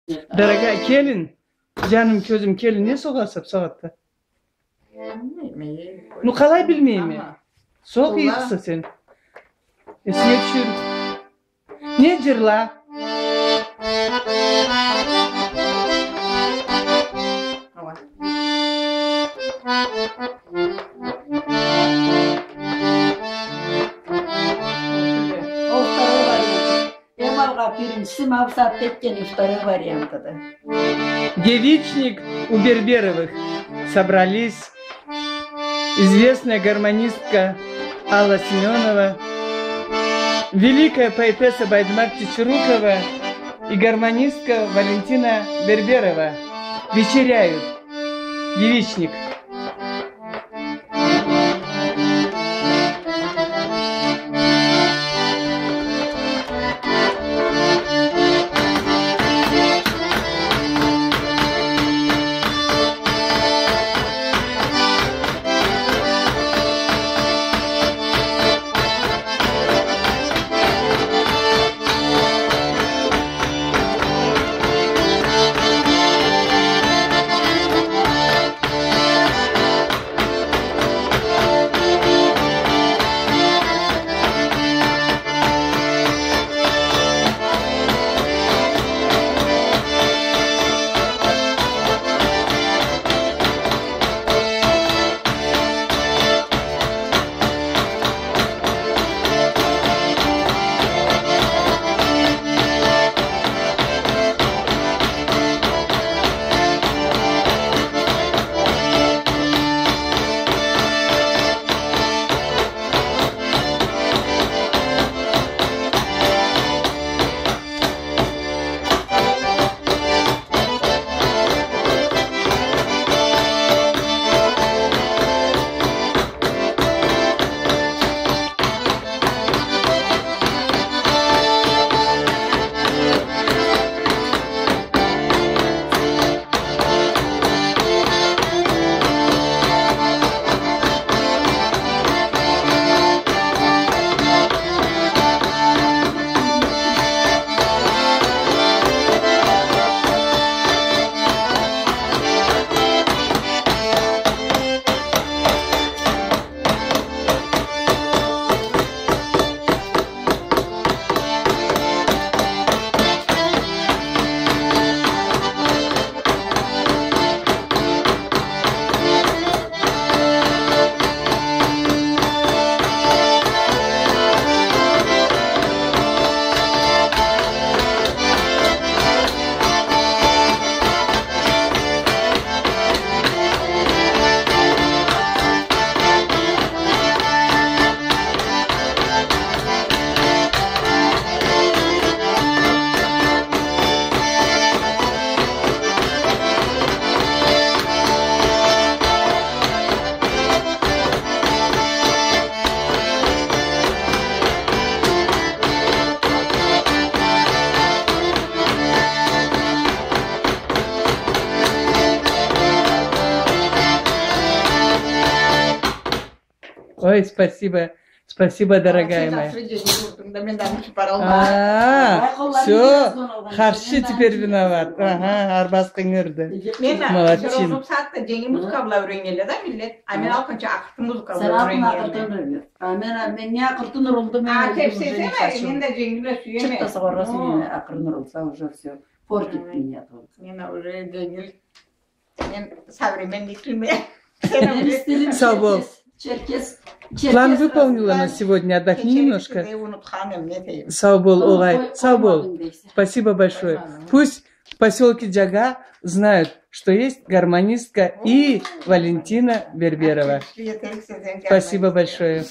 Daraga gelin. Canım közüm gelin ne soğasıp soğattı? Nu kalay bilmeyeyim mi? Soğuk yiyeceksin sen. Esine düşür. Nedir la? Девичник у Берберовых собрались известная гармонистка Алла Семенова, великая поэтесса Байдмар Чичерукова и гармонистка Валентина Берберова вечеряют. Девичник. Ой, спасибо. Спасибо, дорогая моя. Все, Харши теперь виноват. Ага, Арбаскын өрді. Молодчин. Сау. План выполнила на сегодня. Отдохни немножко. Саубол, Огай. Саубол. Спасибо большое. Пусть в поселке Джага знают, что есть гармонистка и Валентина Берберова. Спасибо большое.